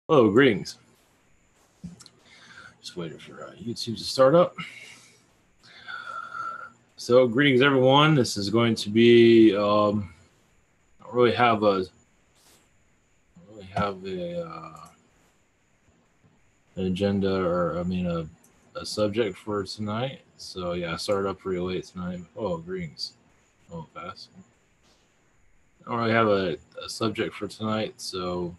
Hello, greetings. Just waiting for YouTube to start up. So, greetings, everyone. This is going to be. I don't really have a. An agenda, or a subject for tonight. So yeah, I started up pretty late tonight. Oh, greetings. Oh, fast. I don't really have a subject for tonight, so.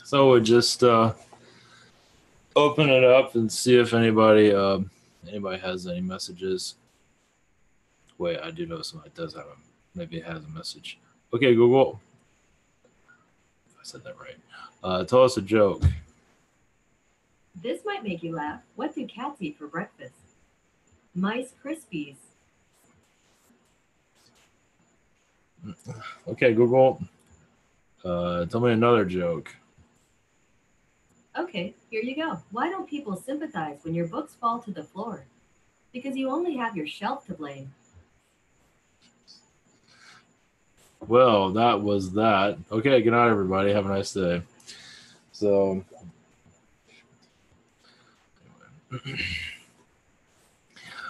So we'll just open it up and see if anybody has any messages. Wait, I do know somebody does have maybe it has a message. Okay, Google. If I said that right. Tell us a joke. This might make you laugh. What do cats eat for breakfast? Mice Krispies. Okay, Google. Tell me another joke. Okay, here you go. Why don't people sympathize when your books fall to the floor? Because you only have your shelf to blame. Well, that was that. Okay, good night, everybody. Have a nice day. So,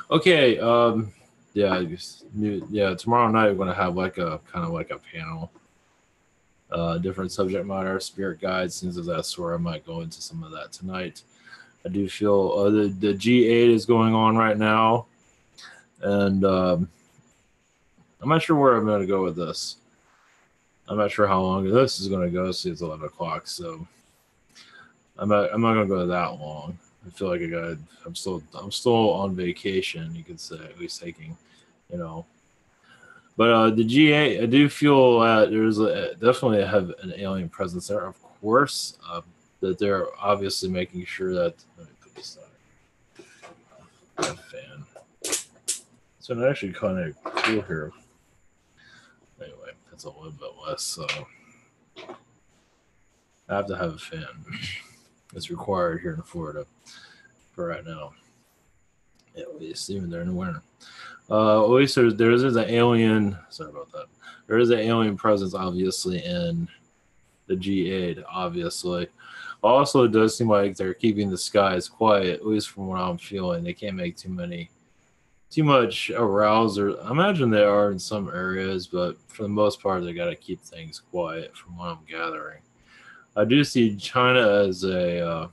okay. Tomorrow night we're gonna have like a kind of like a panel. Different subject matter, spirit guides, things of that sort. I might go into some of that tonight. I do feel the G8 is going on right now, and I'm not sure where I'm going to go with this. I'm not sure how long this is going to go. See, it's 11 o'clock, so I'm not going to go that long. I feel like I'm still on vacation, you could say, at least taking, But the G8, I do feel there's definitely have an alien presence there. Of course, that they're obviously making sure that. Let me put this on. Fan. So it's actually kind of cool here. Anyway, that's a little bit less. So I have to have a fan. It's required here in Florida for right now. At least, even during the winter. At least there is an alien. Sorry about that. There is an alien presence, obviously, in the G8. Obviously, also it does seem like they're keeping the skies quiet. At least from what I'm feeling, they can't make too much arousal. I imagine they are in some areas, but for the most part, they got to keep things quiet. From what I'm gathering, I do see China as a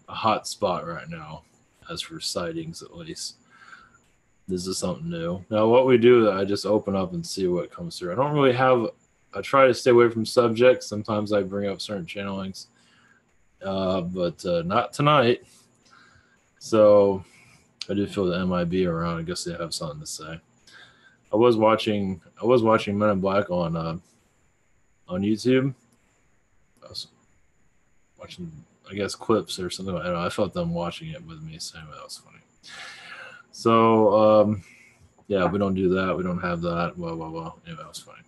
hot spot right now, as for sightings at least. This is something new. Now, what we do, I just open up and see what comes through. I don't really have. I try to stay away from subjects. Sometimes I bring up certain channelings, but not tonight. So I do feel the MIB around. I guess they have something to say. I was watching Men in Black on YouTube. I was watching, I guess, clips or something. I don't know. I felt them watching it with me, so anyway, that was funny. So yeah, we don't do that. We don't have that. Blah blah blah. Anyway, that was funny.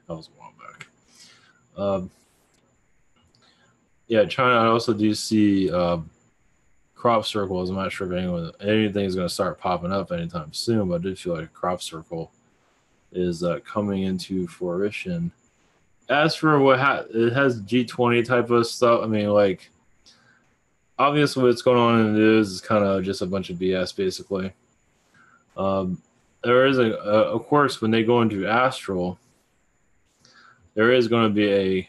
That was a while back. Yeah, China. I also do see crop circles. I'm not sure if anything is going to start popping up anytime soon, but I did feel like a crop circle is coming into fruition. As for it has G20 type of stuff. I mean, like, obviously what's going on in the news is kind of just a bunch of BS, basically. There is of course, when they go into astral, there is going to be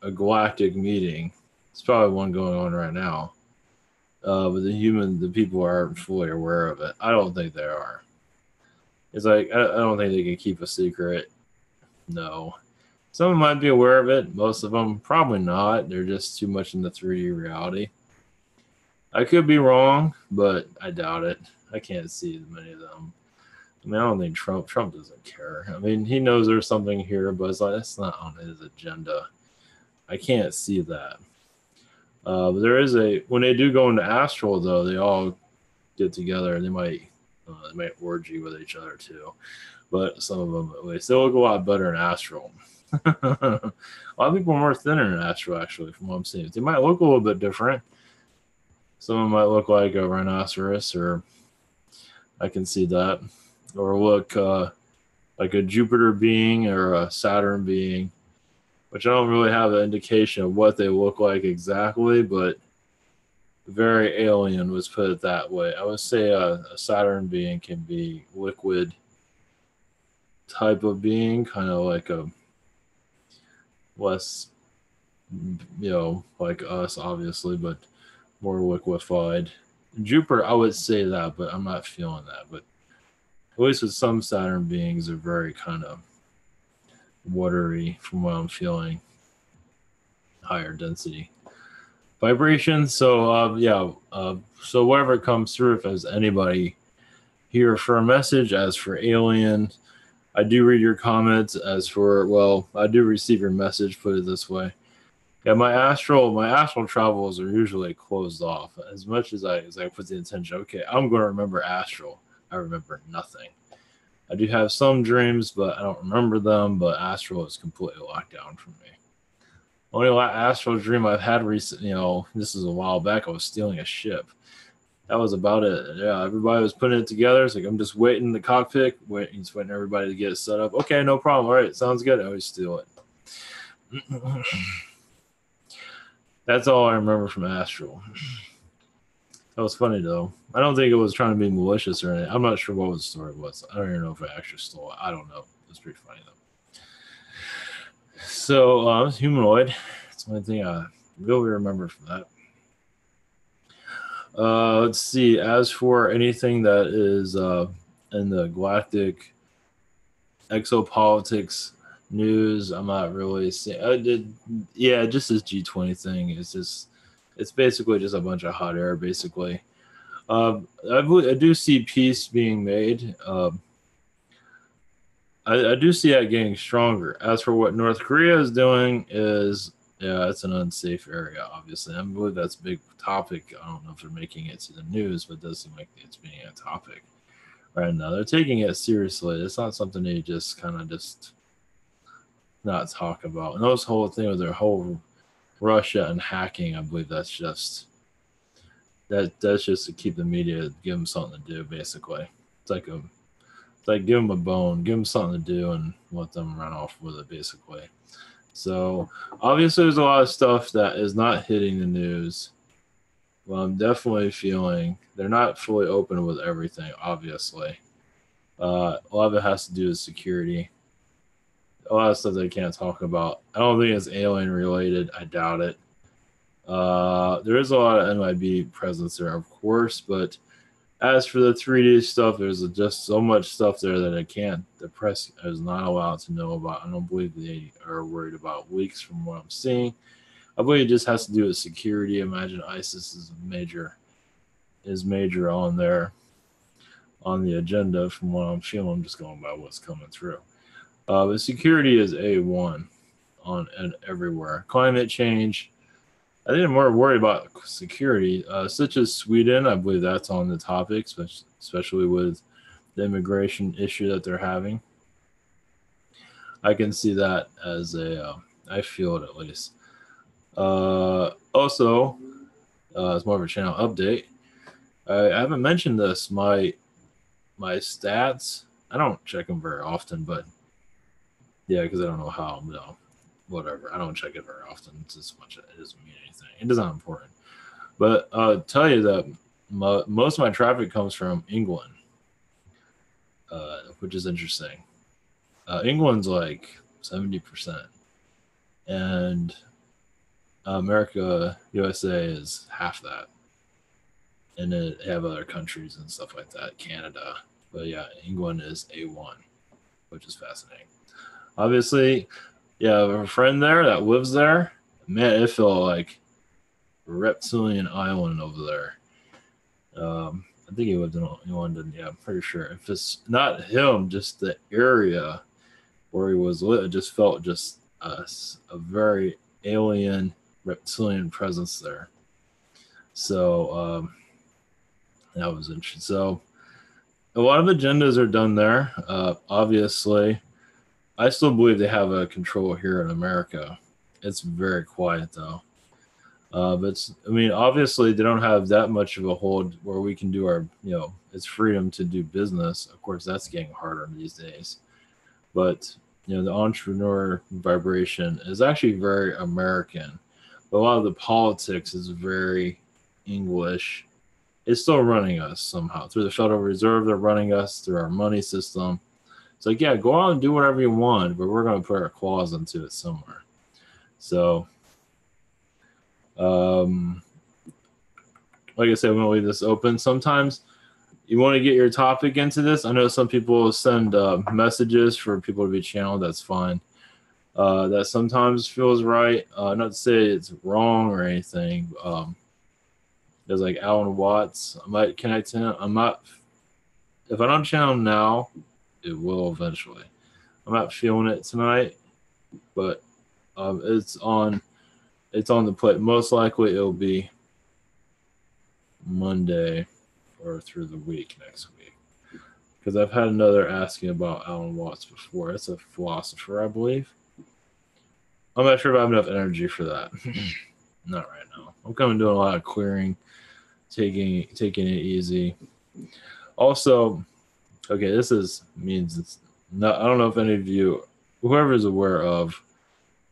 a galactic meeting. It's probably one going on right now. But the people aren't fully aware of it. I don't think they are. It's like, I don't think they can keep a secret. No. Some of them might be aware of it. Most of them probably not. They're just too much in the 3D reality. I could be wrong, but I doubt it. I can't see many of them. I mean, I don't think Trump doesn't care. I mean, he knows there's something here, but it's like, that's not on his agenda. I can't see that. But there is when they do go into astral, though, they all get together and they might orgy with each other too. But some of them, at least, they'll look a lot better in astral. A lot of people are more thinner in astral, actually, from what I'm seeing. They might look a little bit different. Some of them might look like a rhinoceros, or I can see that, or look like like a Jupiter being or a Saturn being, which I don't really have an indication of what they look like exactly, but very alien, was put it that way. I would say a Saturn being can be liquid type of being, kind of like a less, like us, obviously, but more liquefied. Jupiter, I would say that, but I'm not feeling that. But at least with some Saturn beings, are very kind of watery from what I'm feeling, higher density vibration. So so whatever comes through, if there's anybody here for a message, as for alien, I do read your comments. As for, well, I do receive your message, put it this way. Yeah, my astral travels are usually closed off. As much as I put the intention, okay, I'm going to remember astral, I remember nothing. I do have some dreams, but I don't remember them. But astral is completely locked down for me. Only astral dream I've had recently, this is a while back. I was stealing a ship. That was about it. Yeah, everybody was putting it together. It's like, I'm just waiting in the cockpit, just waiting everybody to get it set up. Okay, no problem. All right, sounds good. I always steal it. That's all I remember from astral. That was funny, though. I don't think it was trying to be malicious or anything. I'm not sure what the story was. I don't even know if I actually stole it. I don't know. It was pretty funny, though. So, humanoid. That's the only thing I really remember from that. Let's see. As for anything that is in the galactic exopolitics news, I'm not really seeing. Just this G20 thing. It's basically just a bunch of hot air, basically. I do see peace being made. I do see that getting stronger. As for what North Korea is doing, it's an unsafe area, obviously. I believe that's a big topic. I don't know if they're making it to the news, but it does seem like it's being a topic right now. They're taking it seriously. It's not something they just kind of just not talk about. And those whole thing with their whole Russia and hacking, I believe that's just to keep the media, give them something to do, basically. It's like give them a bone, give them something to do, and let them run off with it, basically. So obviously there's a lot of stuff that is not hitting the news. Well, I'm definitely feeling they're not fully open with everything, obviously. A lot of it has to do with security. A lot of stuff they can't talk about. I don't think it's alien related. I doubt it. There is a lot of NYB presence there, of course, but as for the 3D stuff, there's just so much stuff there that the press is not allowed to know about. I don't believe they are worried about leaks from what I'm seeing. I believe it just has to do with security. Imagine ISIS is major on the agenda from what I'm feeling. I'm just going by what's coming through. But security is A1 and everywhere. Climate change, I think I'm more worried about security, such as Sweden. I believe that's on the topic, especially with the immigration issue that they're having. I can see that as I feel it at least. Also, it's more of a channel update. I haven't mentioned this. My stats, I don't check them very often, but yeah, because I don't know how. No, whatever. I don't check it very often. It's just much. It doesn't mean anything. It is not important. But I'll tell you that most of my traffic comes from England, which is interesting. England's like 70%, and America, USA is half that. And then they have other countries and stuff like that, Canada. But yeah, England is A1, which is fascinating. Obviously, yeah, I have a friend there that lives there. Man, it felt like a reptilian island over there. I think he lived in London. Yeah, I'm pretty sure. If it's not him, just the area where he was lit, it just felt just a very alien reptilian presence there. So that was interesting. So a lot of agendas are done there. Obviously, I still believe they have a control here in America. It's very quiet though. But obviously they don't have that much of a hold where we can do our, it's freedom to do business. Of course, that's getting harder these days. But the entrepreneur vibration is actually very American. But a lot of the politics is very English. It's still running us somehow through the Federal Reserve. They're running us through our money system. It's like, yeah, go out and do whatever you want, but we're going to put our claws into it somewhere. So, like I said, I'm going to leave this open. Sometimes you want to get your topic into this. I know some people send messages for people to be channeled. That's fine. That sometimes feels right. Not to say it's wrong or anything. There's like Alan Watts. I might connect to him. I'm not. If I don't channel him now, it will eventually. I'm not feeling it tonight, but it's on the plate. Most likely it'll be Monday or through the week next week, because I've had another asking about Alan Watts before. It's a philosopher, I believe. I'm not sure if I have enough energy for that. Not right now. I'm coming doing a lot of clearing, taking it easy. Also, okay, means it's not. I don't know if any of you, whoever is aware of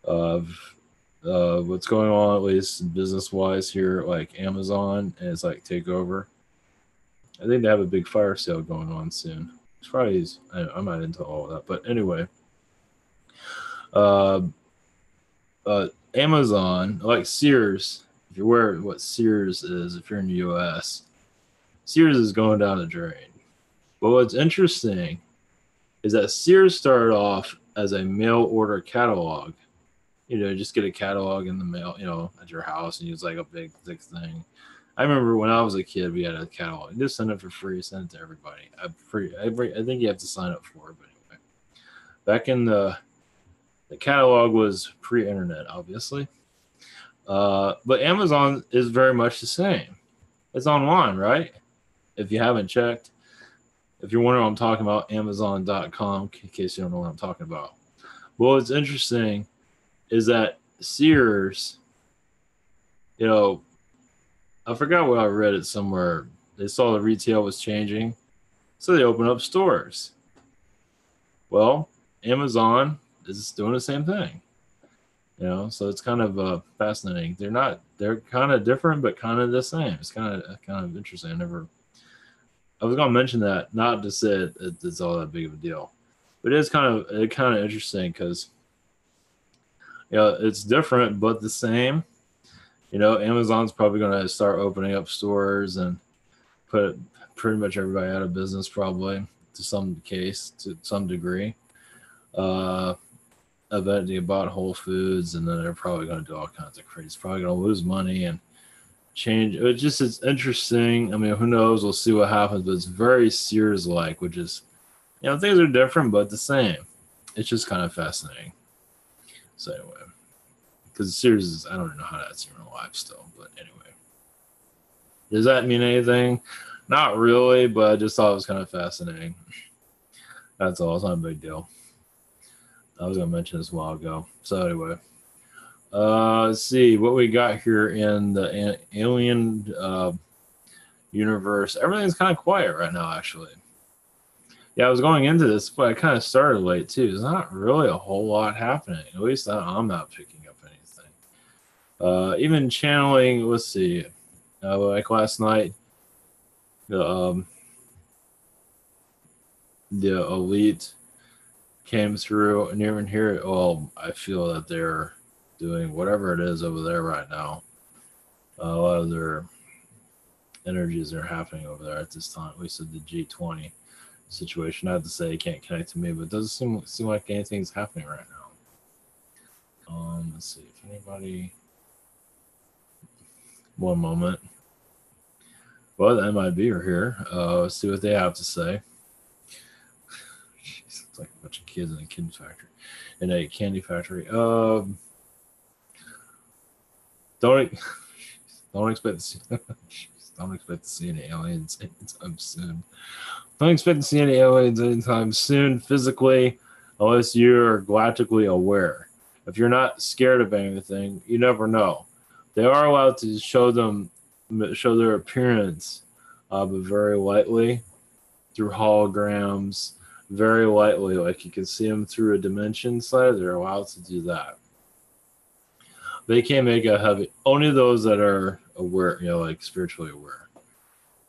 what's going on, at least business wise here, like Amazon and it's like takeover. I think they have a big fire sale going on soon. It's probably I'm not into all of that, but anyway, Amazon, like Sears. If you're aware of what Sears is, if you're in the U.S., Sears is going down the drain. But what's interesting is that Sears started off as a mail order catalog. Just get a catalog in the mail, at your house, and use like a big thick thing. I remember when I was a kid, we had a catalog. Just send it for free, send it to everybody. I think you have to sign up for it, but anyway. Back in the catalog was pre-internet, obviously. But Amazon is very much the same. It's online, right? If you haven't checked. If you're wondering what I'm talking about, Amazon.com, in case you don't know what I'm talking about. Well, what's interesting is that Sears, I forgot what I read it somewhere. They saw the retail was changing, so they opened up stores. Well, Amazon is doing the same thing. So it's kind of fascinating. They're kind of different, but kind of the same. It's kind of interesting. I was going to mention that, not to say it's all that big of a deal, but it's kind of interesting because, it's different, but the same. Amazon's probably going to start opening up stores and put pretty much everybody out of business, probably to some degree. Eventually bought Whole Foods, and then they're probably going to do all kinds of crazy. It's probably going to lose money and change. It's interesting. I mean, who knows? We'll see what happens, but it's very Sears-like, which is, things are different, but the same. It's just kind of fascinating. So anyway, because Sears is, I don't even know how that's even alive still, but anyway. Does that mean anything? Not really, but I just thought it was kind of fascinating. That's all. It's not a big deal. I was going to mention this a while ago. So anyway, let's see what we got here in the alien universe. Everything's kind of quiet right now, actually. Yeah, I was going into this, but I kind of started late too. There's not really a whole lot happening. At least I'm not picking up anything. Even channeling, let's see, like last night, the elite came through, and even here, well, I feel that they're doing whatever it is over there right now. A lot of their energies are happening over there at this time, at least at the G20 situation. I have to say, it can't connect to me, but it doesn't seem like anything's happening right now. Let's see if anybody. One moment. Well, the MIB are here. Let's see what they have to say. Jeez, it's like a bunch of kids in a kid factory, in a candy factory. Don't expect to see. Don't expect to see any aliens anytime soon. Don't expect to see any aliens anytime soon, physically, unless you're galactically aware. If you're not scared of anything, you never know. They are allowed to show their appearance, but very lightly through holograms, very lightly, like you can see them through a dimension side. They're allowed to do that. They can't make a heavy. Only those that are aware, like spiritually aware.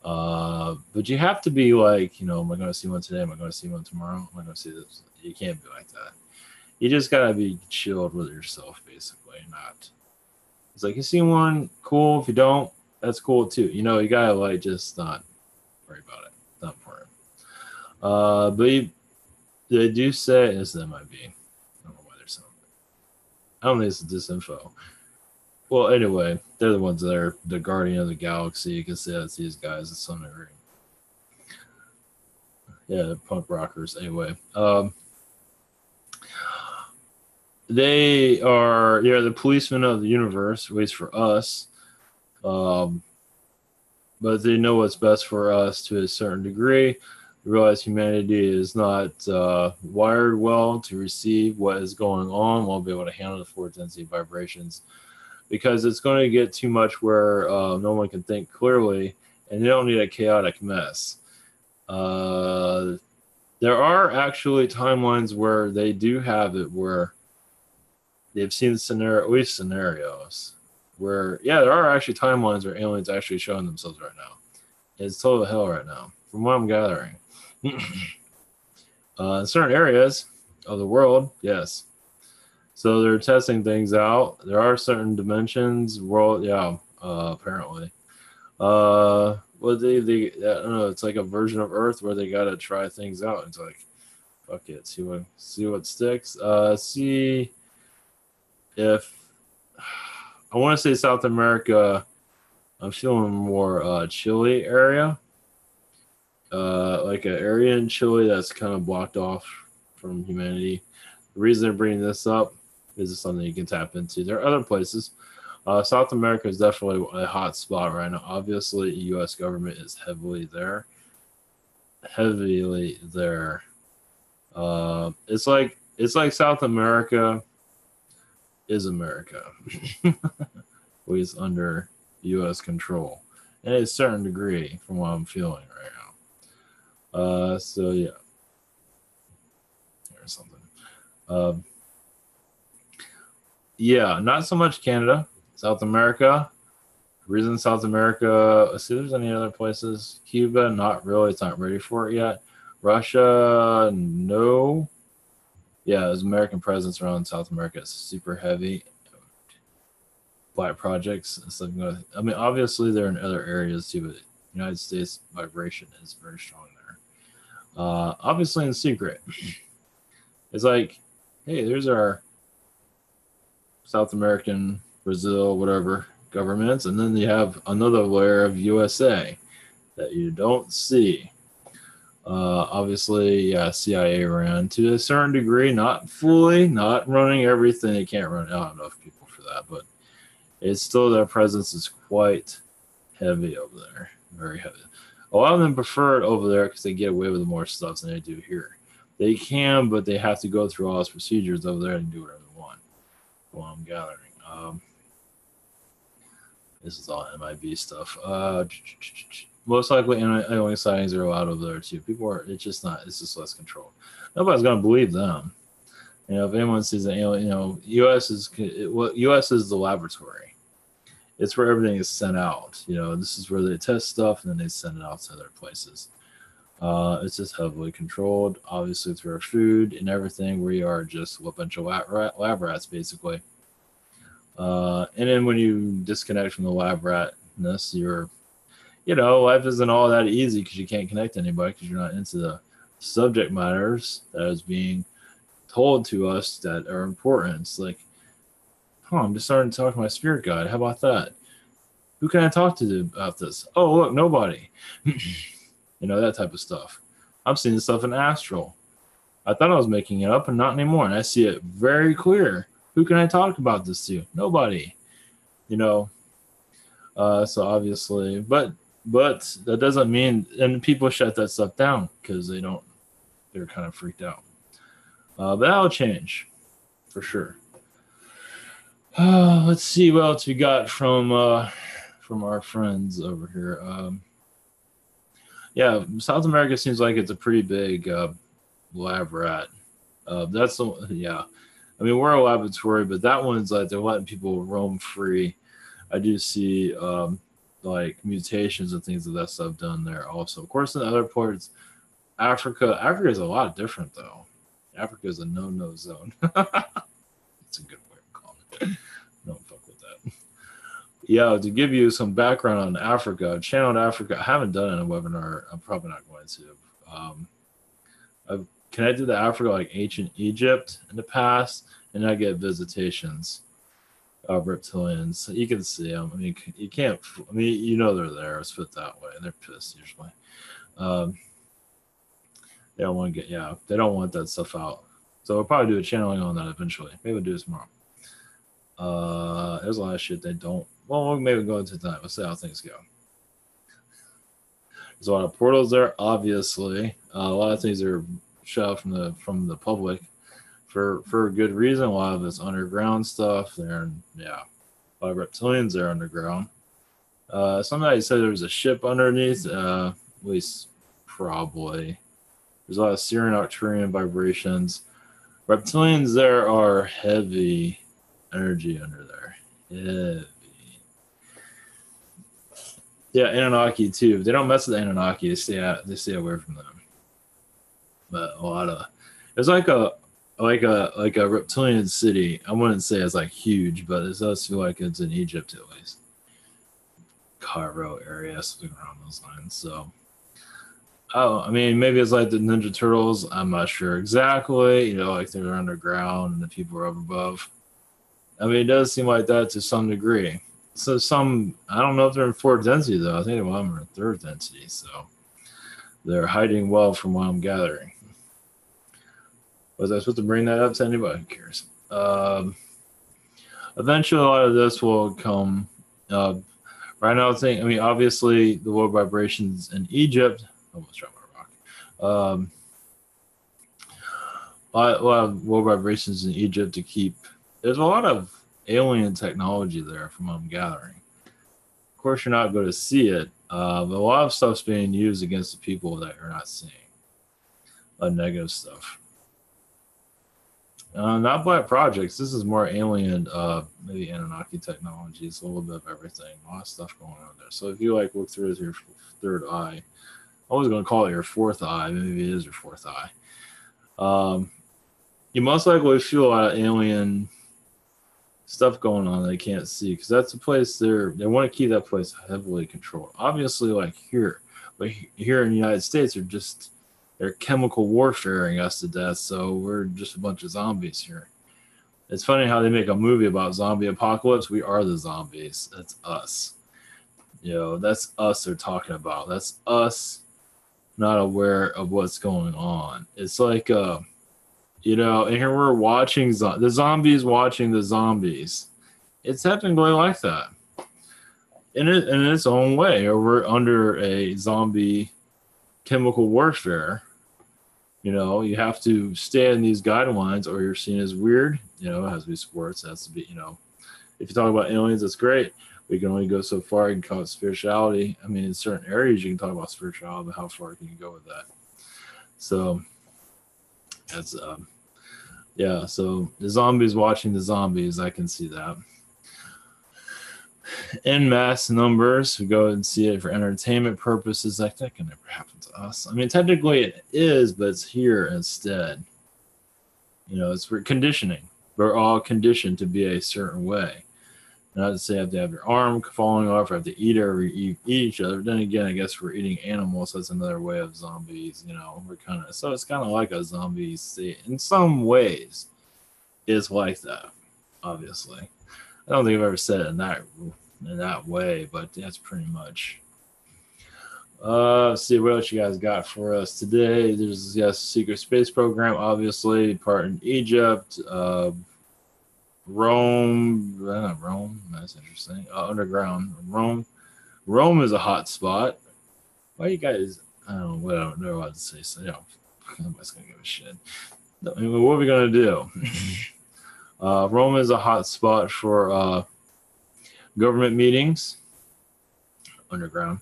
But you have to be like, am I going to see one today? Am I going to see one tomorrow? Am I going to see this? You can't be like that. You just gotta be chilled with yourself, basically. Not. It's like you see one, cool. If you don't, that's cool too. You gotta like just not worry about it. Not important. But they do say this. That might be. I don't know why they're saying it. I don't think it's disinfo. Well, anyway, they're the ones that are the guardian of the galaxy. You can say that's these guys to some degree. Yeah, punk rockers. Anyway, they are the policemen of the universe, at least for us. But they know what's best for us to a certain degree. They realize humanity is not wired well to receive what is going on, won't be able to handle the four-intensity vibrations, because it's going to get too much where no one can think clearly, and they don't need a chaotic mess. There are actually timelines where they do have it where they've seen at least scenarios where, there are actually timelines where aliens are actually showing themselves right now. It's total hell right now, from what I'm gathering. In certain areas of the world, yes. So they're testing things out. There are certain dimensions, apparently. Well, they I don't know. It's like a version of Earth where they gotta try things out. It's like, fuck it, see what sticks. See if I want to say South America. I'm feeling more Chile area, like an area in Chile that's kind of blocked off from humanity. The reason they're bringing this up is something you can tap into. There are other places. South America is definitely a hot spot right now. Obviously, the U.S. government is heavily there. It's like South America is America. Always under U.S. control, and a certain degree from what I'm feeling right now. So yeah, there's something. Yeah, not so much Canada, South America. Reason South America. Let's see if there's any other places. Cuba, not really. It's not ready for it yet. Russia, no. Yeah, there's American presence around South America. It's super heavy. Black projects and stuff. I mean, obviously they're in other areas too, but the United States vibration is very strong there. Obviously in secret. It's like, hey, there's our South American, Brazil, whatever governments, and then you have another layer of USA that you don't see. Obviously, CIA ran to a certain degree, not fully, not running everything. They can't run out enough people for that, but it's still, their presence is quite heavy over there, very heavy. A lot of them prefer it over there because they get away with more stuff than they do here. They can, but they have to go through all those procedures over there and do whatever they want. While I'm gathering, this is all MIB stuff. Most likely, alien sightings are allowed over there too. It's just less controlled. Nobody's gonna believe them. If anyone sees an alien, U.S. is the laboratory. It's where everything is sent out. This is where they test stuff and then they send it out to other places. It's just heavily controlled, obviously through our food and everything. We are just a bunch of lab rats, basically. And then when you disconnect from the lab ratness, life isn't all that easy because you can't connect to anybody because you're not into the subject matters that is being told to us that are important. It's like, I'm just starting to talk to my spirit guide. How about that? Who can I talk to about this? Oh, look, nobody. That type of stuff. I'm seeing this stuff in astral. I thought I was making it up, and not anymore. And I see it very clear. Who can I talk about this to? Nobody. So obviously, but that doesn't mean, and people shut that stuff down because they're kind of freaked out. But that'll change for sure. Let's see what else we got from our friends over here. South America seems like it's a pretty big lab rat. That's the yeah. I mean, we're a laboratory, but that one's like they're letting people roam free. I do see like mutations and things of that stuff done there also. Of course, in other parts, Africa is a lot different though. Africa is a no-no zone. It's a good way of calling it. Don't fuck with that. Yeah, to give you some background on Africa, channeled Africa. I haven't done it in a webinar. I'm probably not going to. I've connected to Africa like ancient Egypt in the past, and I get visitations of reptilians. So you can see them. I mean, you can't. I mean, you know they're there. It's put that way. They're pissed usually. They don't want to get. Yeah, they don't want that stuff out. So we'll probably do a channeling on that eventually. Maybe we'll do it tomorrow. There's a lot of shit they don't. Well, we'll maybe go into tonight. We'll see how things go. There's a lot of portals there, obviously. A lot of things are shut out from the public for a good reason. A lot of it's underground stuff there, and yeah, a lot of reptilians are underground. Somebody said there was a ship underneath. At least probably. There's a lot of Syrian Arcturian vibrations. Reptilians there are heavy energy under there. Heavy. Yeah, Anunnaki too. If they don't mess with the Anunnaki, they stay away from them. But a lot of there's like a reptilian city. I wouldn't say it's like huge, but it does feel like it's in Egypt at least. Cairo area, something around those lines. So I mean, maybe it's like the Ninja Turtles. I'm not sure exactly. You know, like they're underground and the people are up above. I mean, it does seem like that to some degree. So I don't know if they're in fourth density though. I think a lot of them are in third density. So they're hiding well from what I'm gathering. Was I supposed to bring that up to anybody? Who cares? Eventually, a lot of this will come. Right now, I mean, obviously, the low vibrations in Egypt. Almost dropped my rock. A lot of low vibrations in Egypt to keep. There's a lot of alien technology there, from what I'm gathering. Of course, you're not going to see it, but a lot of stuff's being used against the people that you're not seeing. A lot of negative stuff. Not black projects. This is more alien, maybe Anunnaki technologies, a little bit of everything. A lot of stuff going on there. So if you like look through with your third eye, I was going to call it your fourth eye. Maybe it is your fourth eye. You most likely feel a lot of alien stuff going on they can't see, because that's a place they want to keep that place heavily controlled. Obviously, like here, but here in the United States, they're chemical warfaring us to death, so we're just a bunch of zombies here. It's funny how they make a movie about zombie apocalypse. We are the zombies. That's us. You know, that's us they're talking about. That's us not aware of what's going on. It's like, you know, and here we're watching the zombies watching the zombies. It's technically like that. In its own way, or we're under a zombie chemical warfare. You know, you have to stay in these guidelines or you're seen as weird. You know, it has to be sports. It has to be, you know, if you talk about aliens, that's great. We can only go so far. You can call it spirituality. I mean, in certain areas, you can talk about spirituality, but how far can you go with that? So that's, yeah. So the zombies watching the zombies, I can see that. In mass numbers, we go and see it for entertainment purposes. Like that can never happen to us. I mean, technically it is, but it's here instead. You know, it's for conditioning. We're all conditioned to be a certain way. Not to say you have to have your arm falling off or have to eat each other. Then again, I guess we're eating animals. So that's another way of zombies. You know, so it's kind of like a zombie state. In some ways, it's like that, obviously. I don't think I've ever said it in that way, but that's pretty much. Let's see what else you guys got for us today. There's a secret space program, obviously, part in Egypt, Rome. Not Rome. That's interesting. Underground. Rome is a hot spot. Why you guys? I don't know what to say. So, you know, nobody's gonna give a shit. I mean, what are we gonna do? Rome is a hot spot for government meetings, underground.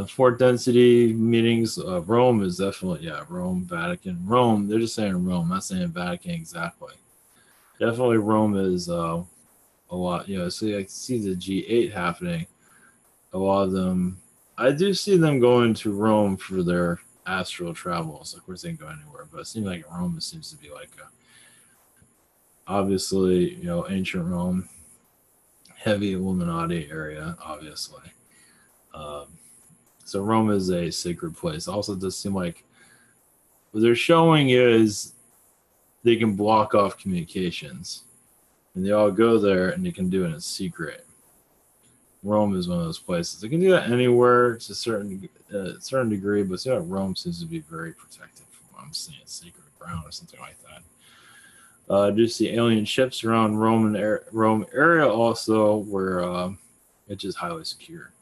Fort density meetings. Rome is definitely, Rome, Vatican, Rome. They're just saying Rome, not saying Vatican exactly. Definitely Rome is a lot. So I see the G8 happening. A lot of them, I do see them going to Rome for their astral travels. Of course, they can go anywhere, but it seems like Rome seems to be like obviously, ancient Rome, heavy Illuminati area, obviously. Um, so Rome is a sacred place. Also, it does seem like what they're showing is they can block off communications, and they all go there, and they can do it in secret. Rome is one of those places. They can do that anywhere to a certain degree, but Rome seems to be very protected from what I'm seeing, sacred ground or something like that. I do see alien ships around Rome area also, where it's just highly secure.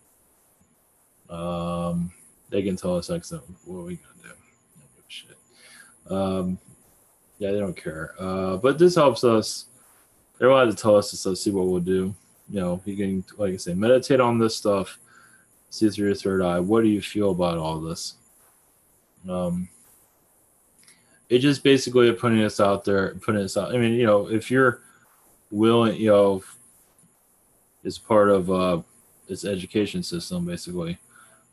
They can tell us what are we gonna do? They don't give a shit. They don't care. But this helps us. They're allowed to tell us to see what we'll do. You can, like I say, meditate on this stuff, see through your third eye. What do you feel about all this? It's just basically putting this out there, putting this out. I mean, if you're willing, it's part of this education system, basically,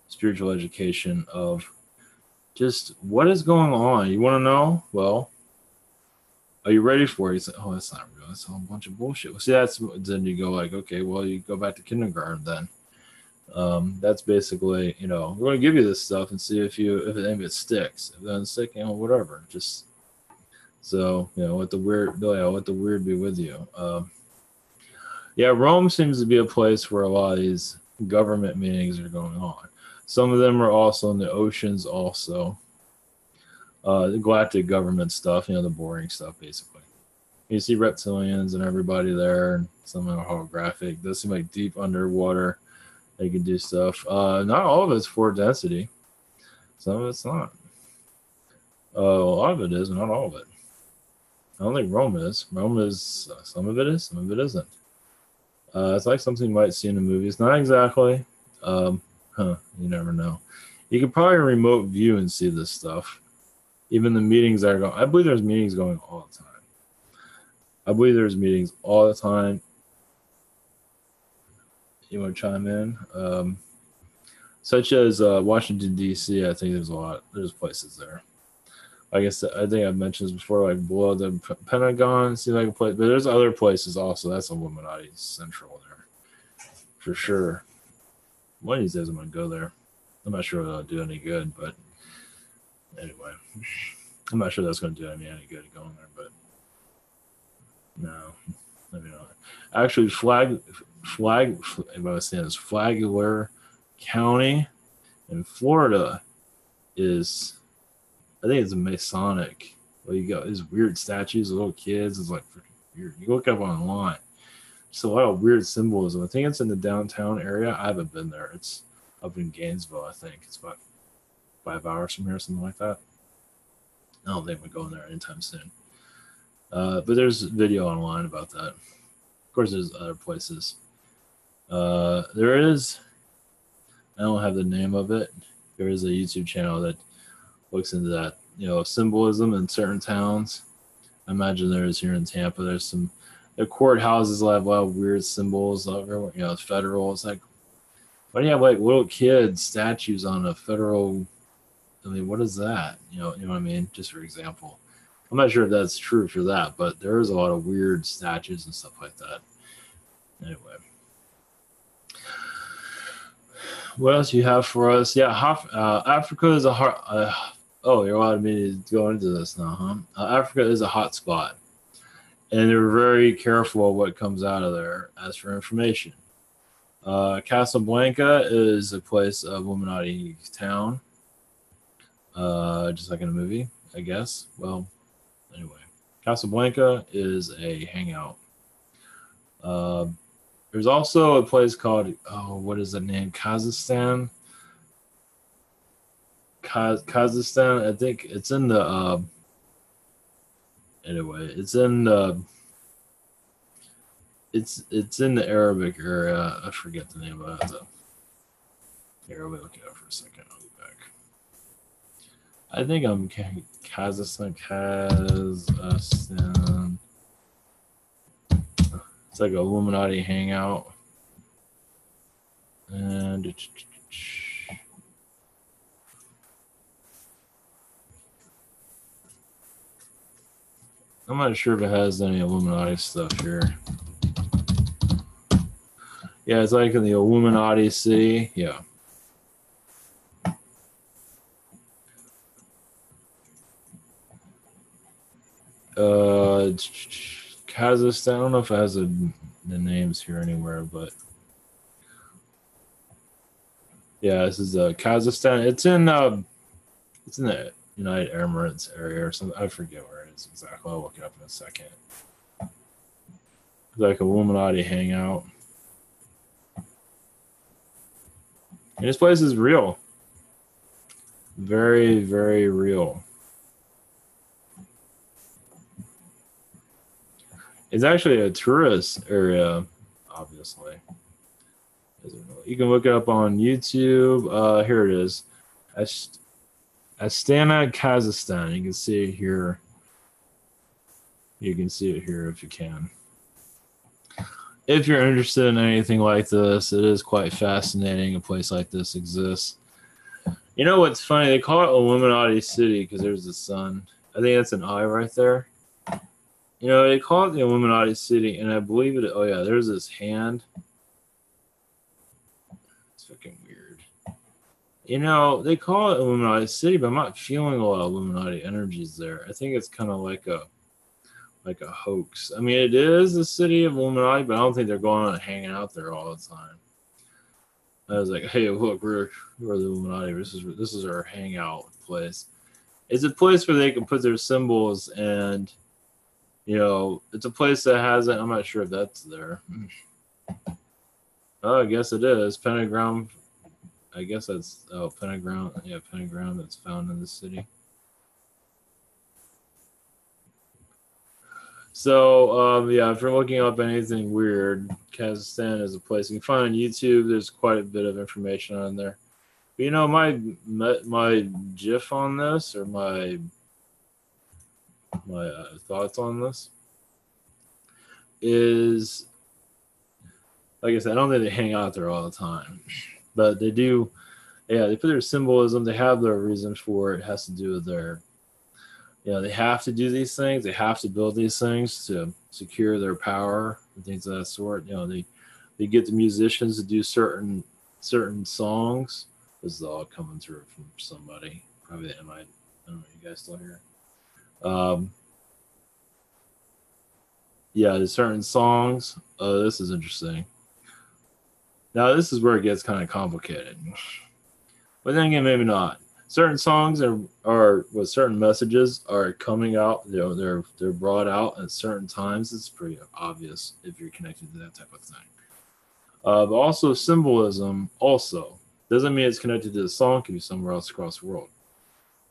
spiritual education of just what is going on. You want to know? Well, are you ready for it? You say, oh, that's not real. That's a whole bunch of bullshit. Well, see, then you go like, okay, well, you go back to kindergarten then. That's basically, we're going to give you this stuff and see if it sticks. If it doesn't stick, whatever. Just so, let the weird be with you. Rome seems to be a place where a lot of these government meetings are going on. Some of them are also in the oceans also. The galactic government stuff, the boring stuff, basically. You see reptilians and everybody there, and some are holographic. Those seem like deep underwater. They can do stuff. Not all of it's for density. Some of it's not. A lot of it is, but not all of it. I don't think Rome is. Rome is, some of it is, some of it isn't. It's like something you might see in the movies. Not exactly. You never know. You could probably remote view and see this stuff. Even the meetings that are going, I believe there's meetings going all the time. I believe there's meetings all the time. You want to chime in? Such as Washington, D.C., I think there's places there. I guess I think I've mentioned this before, like below the Pentagon, seems like a place, but there's other places also. That's Illuminati Central there, for sure. One of these days I'm going to go there. I'm not sure that'll do any good, but anyway, I'm not sure that's going to do me any good going there, but no, maybe not. Actually, if I was saying this, Flagler County in Florida is, I think it's a Masonic. Well, you got these weird statues of little kids. It's like weird. You look up online. Just a lot of weird symbolism. I think it's in the downtown area. I haven't been there. It's up in Gainesville, I think. It's about 5 hours from here, something like that. I don't think we're going there anytime soon. But there's video online about that. Of course, there's other places. There is, I don't have the name of it. There is a YouTube channel that looks into that, symbolism in certain towns. I imagine there is here in Tampa. There's some, the courthouses have a lot of weird symbols. Federal. It's like, why do you have like little kids statues on a federal? I mean, what is that? You know what I mean? Just for example, I'm not sure if that's true for that, but there is a lot of weird statues and stuff like that. Anyway. What else you have for us? Yeah, Africa is a hot. You're allowed me to go into this now, huh? Africa is a hot spot, and they're very careful of what comes out of there. As for information, Casablanca is a place of Illuminati town, just like in a movie, I guess. Well, anyway, Casablanca is a hangout. There's also a place called, what is the name? Kazakhstan. Kazakhstan. I think it's in the. Anyway, it's in the. It's in the Arabic area. I forget the name of it. Here, let me look it up for a second. I'll be back. I think I'm Kazakhstan. It's like an Illuminati hangout. And I'm not sure if it has any Illuminati stuff here. Yeah, it's like in the Illuminati city. Yeah. Kazakhstan. I don't know if it has the names here anywhere, but yeah, this is Kazakhstan. It's in the United Emirates area or something. I forget where it is exactly. I'll look it up in a second. It's like a Illuminati hangout. And this place is real. Very, very real. It's actually a tourist area, obviously. You can look it up on YouTube. Here it is. Astana, Kazakhstan. You can see it here. You can see it here if you can. If you're interested in anything like this, it is quite fascinating. A place like this exists. You know what's funny? They call it Illuminati City because there's the sun. I think that's an eye right there. You know, they call it the Illuminati City, and I believe it. Oh, yeah, there's this hand. It's fucking weird. You know, they call it Illuminati City, but I'm not feeling a lot of Illuminati energies there. I think it's kind of like a hoax. I mean, it is the city of Illuminati, but I don't think they're going on and hanging out there all the time. I was like, hey, look, we're the Illuminati. This is our hangout place. It's a place where they can put their symbols, and you know, it's a place that hasn't. I'm not sure if that's there. Oh, I guess it is pentagram. I guess that's pentagram. Yeah, pentagram that's found in the city. So, yeah, if you're looking up anything weird, Kazakhstan is a place you can find on YouTube. There's quite a bit of information on there. But, you know, my GIF on this, or my thoughts on this, is, like I said, I don't think they hang out there all the time. But they do, yeah, they put their symbolism. They have their reason for it. It has to do with their, you know, they have to do these things. They have to build these things to secure their power and things of that sort. You know, they get the musicians to do certain songs. This is all coming through from somebody. Probably I don't know, you guys still here? Yeah, there's certain songs. This is interesting. Now this is where it gets kind of complicated. But then again, maybe not. Certain songs are with certain messages are coming out. You know, they're brought out at certain times. It's pretty obvious if you're connected to that type of thing. But also symbolism also doesn't mean it's connected to the song. It could be somewhere else across the world.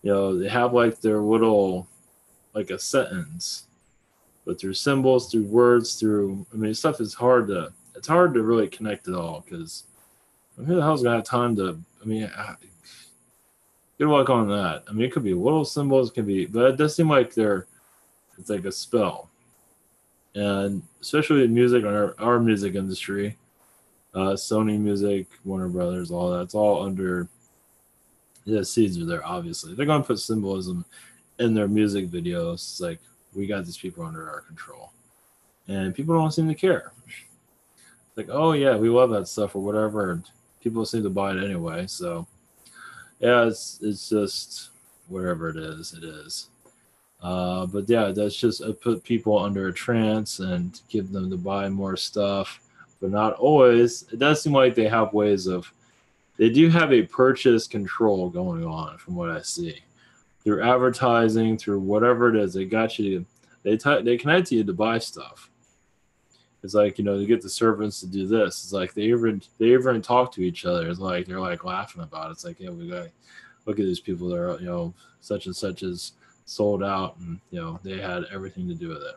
You know, they have like their little, like a sentence, but through symbols, through words, through, I mean, stuff is hard to really connect it all, because who the hell's gonna have time to, I mean, good luck on that. I mean, it could be little symbols, it can be, but it does seem like it's like a spell. And especially in music, our music industry, Sony Music, Warner Brothers, all that, it's all under, the seeds are there, obviously. They're going to put symbolism in their music videos. It's like, we got these people under our control. And people don't seem to care. Like, oh, yeah, we love that stuff or whatever. And people seem to buy it anyway. So, yeah, it's just whatever it is, it is. But, yeah, that's just put people under a trance and give them to buy more stuff. But not always. It does seem like they have ways of, they do have a purchase control going on from what I see. Through advertising, through whatever it is, they got you to, they connect you to buy stuff. It's like, you know, to get the servants to do this. It's like they even talk to each other. It's like they're like laughing about it. It's like, yeah, we got, look at these people that are, you know, such and such is sold out, and you know, they had everything to do with it.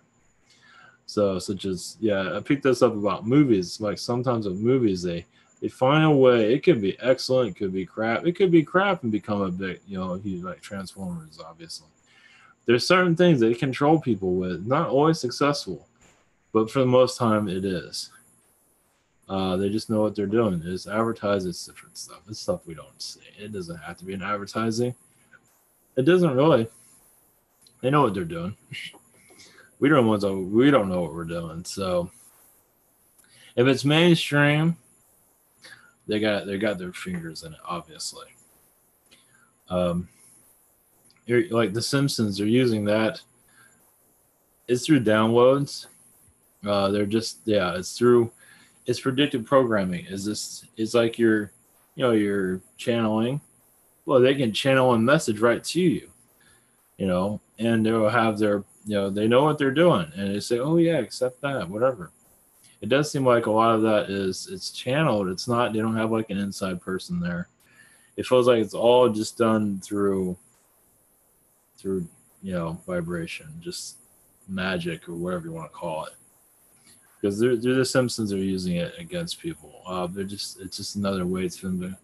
So such as, yeah, I picked this up about movies. Like sometimes with movies, they They find a way. It could be excellent, it could be crap. It could be crap and become a big, huge, like Transformers, obviously. There's certain things they control people with. Not always successful, but for the most time it is. They just know what they're doing. It's advertised, it's different stuff. It's stuff we don't see. It doesn't have to be in advertising. It doesn't really. They know what they're doing. We don't know what we're doing. So if it's mainstream, they got their fingers in it, obviously. Like The Simpsons, they're using that. It's through downloads. It's predictive programming. It's like you're channeling. Well, they can channel a message right to you, and they'll have their, they know what they're doing, and they say, oh yeah, accept that, whatever. It does seem like a lot of that it's channeled. It's not, they don't have like an inside person there. It feels like it's all just done through vibration, just magic or whatever you want to call it. Because they're the Simpsons are using it against people. It's just another way for them to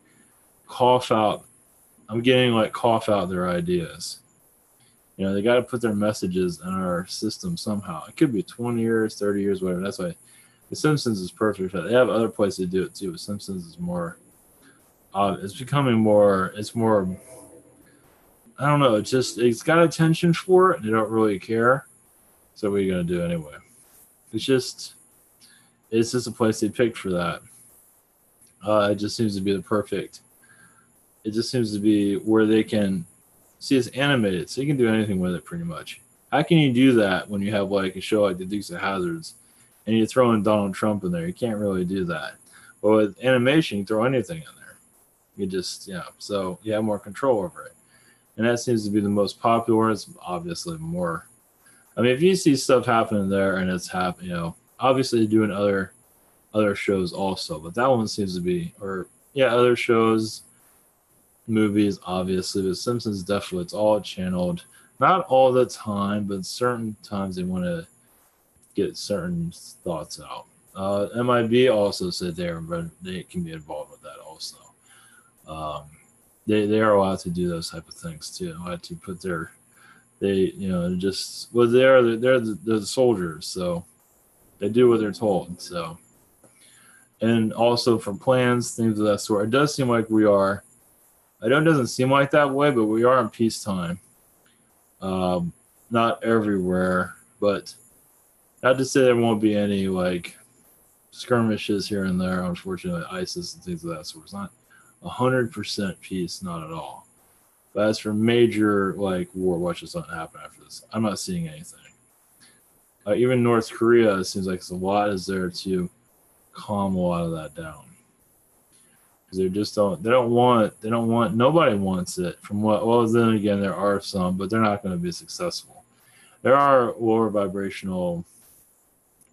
cough out. I'm getting like cough out their ideas. They got to put their messages in our system somehow. It could be 20 years, 30 years, whatever. That's why The Simpsons is perfect for that. They have other places to do it too, but Simpsons is more. It's becoming more. It's more. I don't know. It's got attention for it. And they don't really care. So what are you gonna do anyway? It's just a place they picked for that. It just seems to be the perfect. It just seems to be where they can see it's animated, so you can do anything with it pretty much. How can you do that when you have like a show like The Dukes of Hazzards and you throw in Donald Trump in there? You can't really do that. But with animation, you throw anything in there. You just, so you have more control over it. And that seems to be the most popular. It's obviously more. I mean, if you see stuff happening there and it's happening, obviously they're doing other shows also, but that one seems to be, other shows, movies, obviously. The Simpsons, definitely, it's all channeled. Not all the time, but certain times they want to get certain thoughts out. MIB also said they can be involved with that also. They are allowed to do those type of things too. Allowed to put they're the soldiers, so they do what they're told. So, and also for plans, things of that sort. It does seem like we are. I know it doesn't seem like that way, but we are in peacetime. Not everywhere, but not to say there won't be any like skirmishes here and there. Unfortunately, ISIS and things of that sort. It's not 100% peace, not at all. But as for major like war, watch this not happen after this. I'm not seeing anything. Even North Korea, it seems like a lot is there to calm a lot of that down. Because they don't want, nobody wants it. Then again, there are some, but they're not going to be successful. There are lower vibrational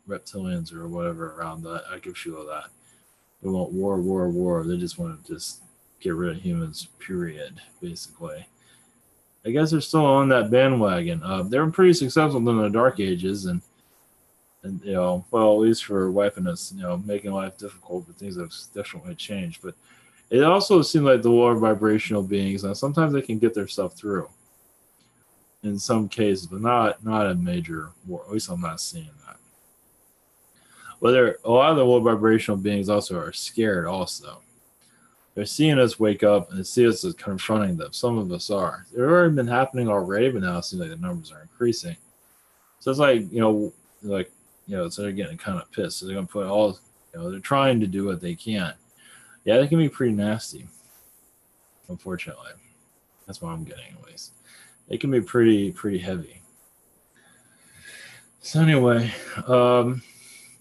reptilians or whatever around that. I can feel that. They want war. They just want to just get rid of humans, period, basically. I guess they're still on that bandwagon. They were pretty successful in the Dark Ages, and at least for wiping us, making life difficult, but things have definitely changed. But it also seems like the lower vibrational beings, now sometimes they can get their stuff through in some cases, but not a major war. At least I'm not seeing that. Whether a lot of the low vibrational beings also are scared also. They're seeing us wake up and they see us as confronting them. Some of us are. They've already been happening already, but now it seems like the numbers are increasing. So it's like, so they're getting kind of pissed. So they're going to put they're trying to do what they can. Yeah, they can be pretty nasty, unfortunately. That's what I'm getting, at least. They can be pretty heavy. So anyway,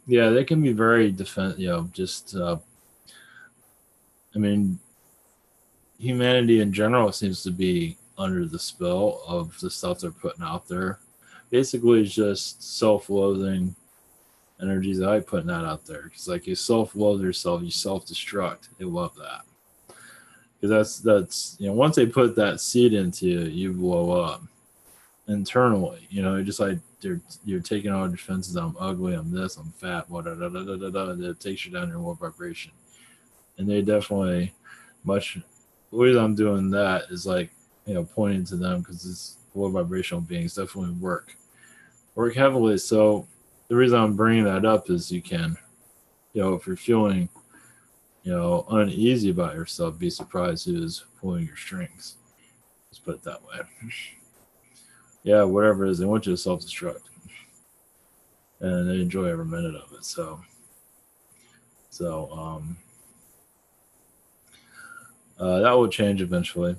they can be very humanity in general seems to be under the spell of the stuff they're putting out there. Basically, it's just self-loathing energies that I'm putting that out there. Because like you self-loathe yourself, you self-destruct. They love that. Because that's once they put that seed into you, you blow up internally. Just like you're taking all the defenses. I'm ugly. I'm this. I'm fat. It takes you down your low vibration. and they definitely much. The reason I'm doing that is like, pointing to them because it's low vibrational beings definitely work heavily. So the reason I'm bringing that up is you can, if you're feeling, uneasy about yourself, be surprised who's pulling your strings. Let's put it that way. Yeah, whatever it is, they want you to self-destruct, and they enjoy every minute of it. So that will change eventually.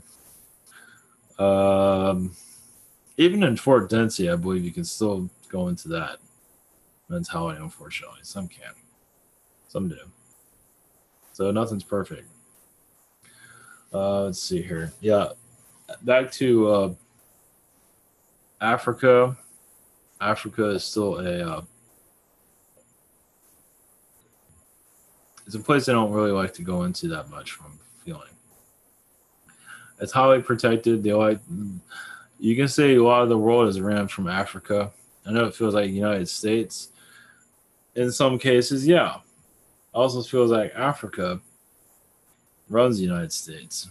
Even in Fort Densey, I believe you can still go into that mentality. Unfortunately, some can, some do. So nothing's perfect. Let's see here. Yeah, back to Africa. Africa is still it's a place I don't really like to go into that much from feeling. It's highly protected. You can say a lot of the world is ran from Africa. I know it feels like the United States in some cases, yeah. Also feels like Africa runs the United States.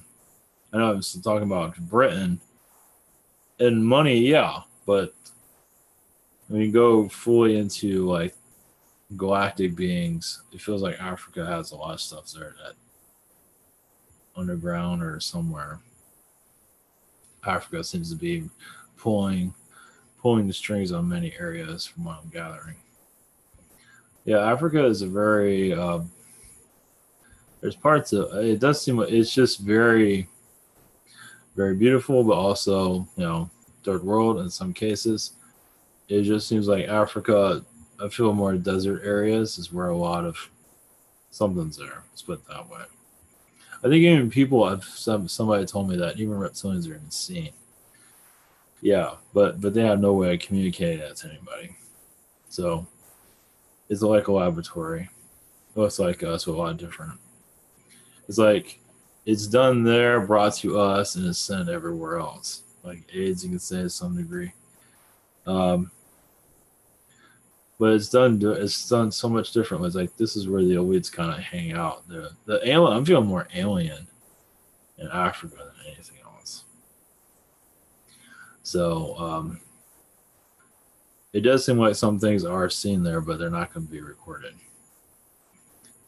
I know I'm still talking about Britain and money, yeah, but when you go fully into like galactic beings, it feels like Africa has a lot of stuff there that underground or somewhere. Africa seems to be pulling the strings on many areas from what I'm gathering. Yeah, Africa is a very there's parts of it does seem like it's just very, very beautiful, but also, third world in some cases. It just seems like Africa, I feel more desert areas is where a lot of something's there. Let's put it that way. I think even people, somebody told me that even reptilians are insane. Yeah, but they have no way of communicating that to anybody. So it's like a laboratory. It looks like us, but a lot different. It's like it's done there, brought to us, and is sent everywhere else. Like AIDS, you can say to some degree. But it's done so much differently. It's like this is where the elites kind of hang out. The alien, I'm feeling more alien in Africa than anything else. So it does seem like some things are seen there, but they're not going to be recorded.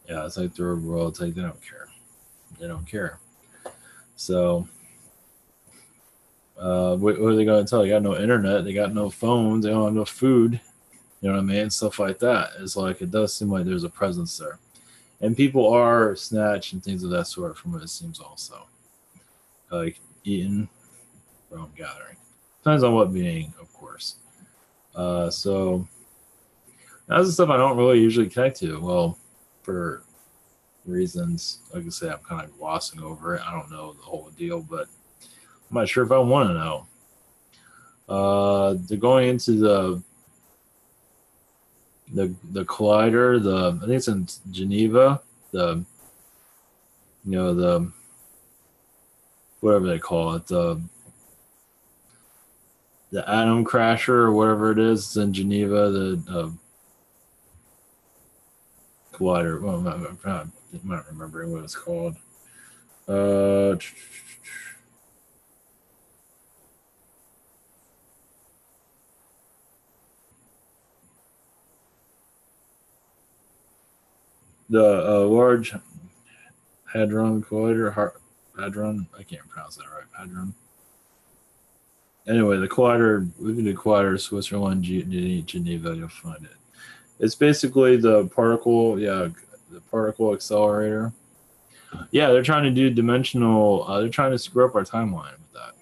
Yeah, it's like third world. It's like they don't care. They don't care. So what are they going to tell you? They got no internet. They got no phones. They don't have no food. You know what I mean? Stuff like that. It's like it does seem like there's a presence there. And people are snatched and things of that sort from what it seems also. Like eaten from gathering. Depends on what being, of course. So that's the stuff I don't really usually connect to. Well, for reasons, like I say, I'm kind of glossing over it. I don't know the whole deal, but I'm not sure if I want to know. They're going into the collider. I think it's in Geneva. The whatever they call it, the atom crasher or whatever it is. It's in Geneva. The collider. Well, I'm not remembering what it's called. The Large Hadron Collider. Hadron. I can't pronounce that right. Hadron. Anyway, the collider. We can do collider. Switzerland, Geneva. You'll find it. It's basically the particle. Yeah, the particle accelerator. Yeah, they're trying to do dimensional. They're trying to screw up our timeline with that.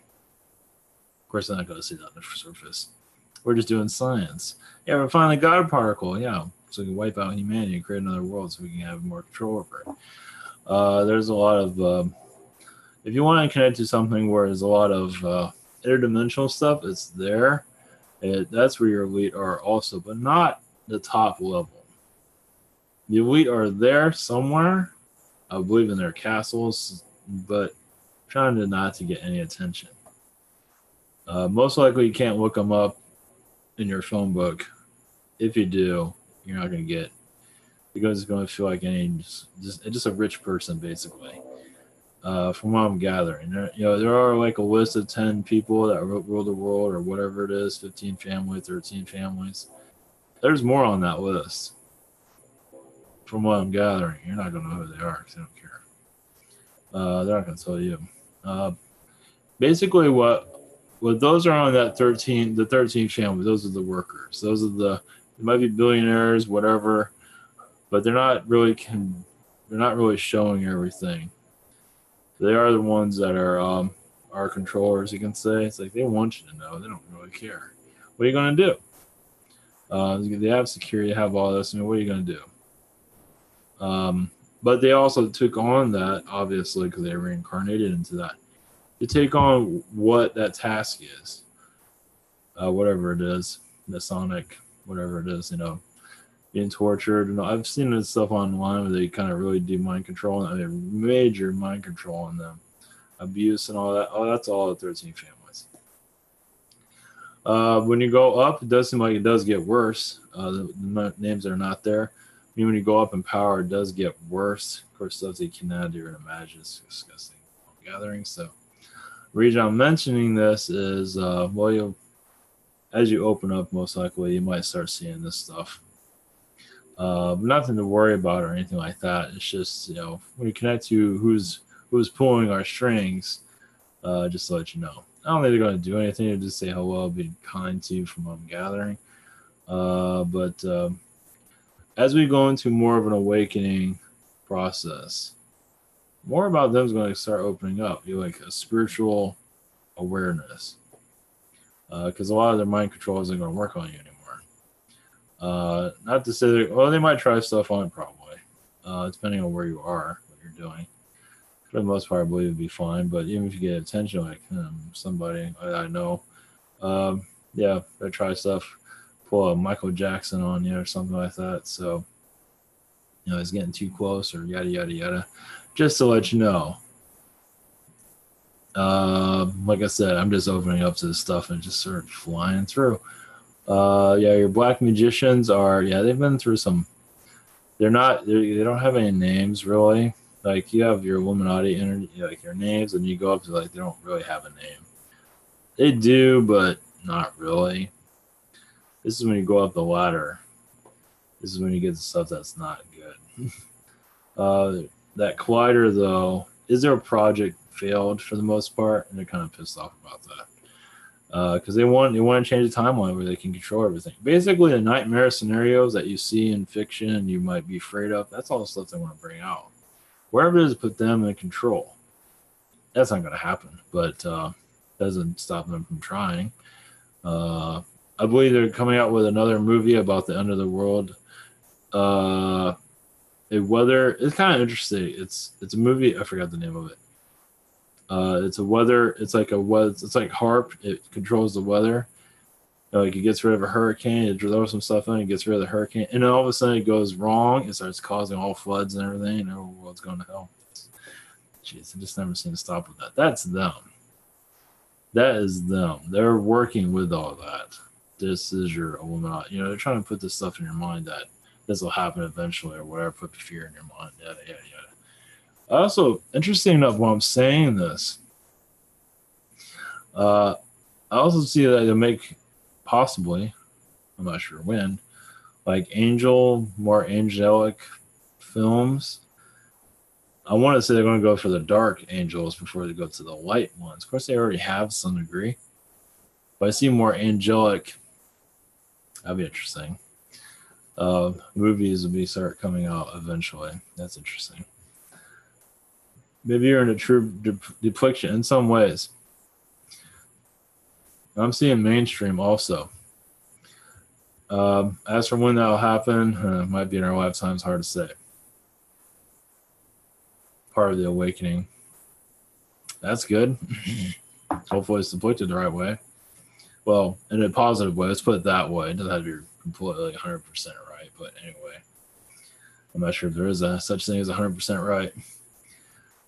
Of course, they're not going to see that on the surface. We're just doing science. Yeah, we finally got a particle. Yeah, so we can wipe out humanity and create another world so we can have more control over it. There's a lot of if you want to connect to something where there's a lot of interdimensional stuff, it's there. That's where your elite are also, but not the top level. The elite are there somewhere. I believe in their castles, but trying to not to get any attention. Most likely, you can't look them up in your phone book. If you do, you're not going to get because it's going to feel like any just a rich person basically. From what I'm gathering, there are like a list of 10 people that rule the world or whatever it is, 15 families, 13 families. There's more on that list. From what I'm gathering, you're not going to know who they are because they don't care. They're not going to tell you. Basically, what those are on that 13, the 13 families, those are the workers. Those are they might be billionaires, whatever, but they're not really showing everything. They are the ones that are our controllers, you can say. It's like they want you to know. They don't really care. What are you going to do? They have security, they have all this. I mean, what are you going to do? But they also took on that, obviously, because they reincarnated into that. To take on what that task is, whatever it is, Masonic, whatever it is, being tortured. And I've seen this stuff online where they kind of really do mind control. I mean, major mind control on them, abuse and all that. Oh, that's all the 13 families. When you go up, it does seem like it does get worse. The names are not there. I mean, when you go up in power, it does get worse. Of course, stuff that you cannot do and imagine is disgusting gathering. So, the reason I'm mentioning this is, as you open up, most likely you might start seeing this stuff. Nothing to worry about or anything like that. It's just when you connect to who's pulling our strings, just to let you know. I don't think they're going to do anything. They'll just say hello, be kind to you from what I'm gathering. But as we go into more of an awakening process, more about them is going to start opening up. You're like a spiritual awareness, because a lot of their mind control isn't going to work on you anymore. Not to say they might try stuff on probably, depending on where you are, what you're doing. For the most part, I believe it'd be fine. But even if you get attention, like somebody I know, they try stuff, pull a Michael Jackson on you or something like that. So, it's getting too close or yada yada yada. Just to let you know. Like I said, I'm just opening up to this stuff and just sort of flying through. Your black magicians are they've been through some. They don't have any names really. Like you have your Illuminati energy, like your names, and you go up to they don't really have a name. They do, but not really. This is when you go up the ladder. This is when you get the stuff that's not good. That collider though, is their project failed for the most part, and they're kind of pissed off about that. Because they want to change the timeline where they can control everything. Basically, the nightmare scenarios that you see in fiction and you might be afraid of, that's all the stuff they want to bring out. Wherever it is, put them in control. That's not going to happen, but doesn't stop them from trying. I believe they're coming out with another movie about the end of the world. It's kind of interesting. It's a movie. I forgot the name of it. It's a weather. It's like HARP. It controls the weather. Like it gets rid of a hurricane. It throws some stuff in. It gets rid of the hurricane, and then all of a sudden it goes wrong. It starts causing all floods and everything. And the world's going to hell. Jeez, I just never seen to stop with that. That's them. That is them. They're working with all that. This is your Illuminati. They're trying to put this stuff in your mind that this will happen eventually or whatever. Put fear in your mind. Yada yada yada. Also, interesting enough, while I'm saying this, I also see that they'll make possibly, I'm not sure when, like more angelic films. I want to say they're going to go for the dark angels before they go to the light ones. Of course, they already have to some degree, but I see more angelic. That'd be interesting. Movies will start coming out eventually. That's interesting. Maybe you're in a true depiction in some ways. I'm seeing mainstream also. As for when that'll happen, it might be in our lifetimes, hard to say. Part of the awakening. That's good. Hopefully it's depicted the right way. Well, in a positive way. Let's put it that way. It doesn't have to be completely 100% right, but anyway. I'm not sure if there is such thing as 100% right.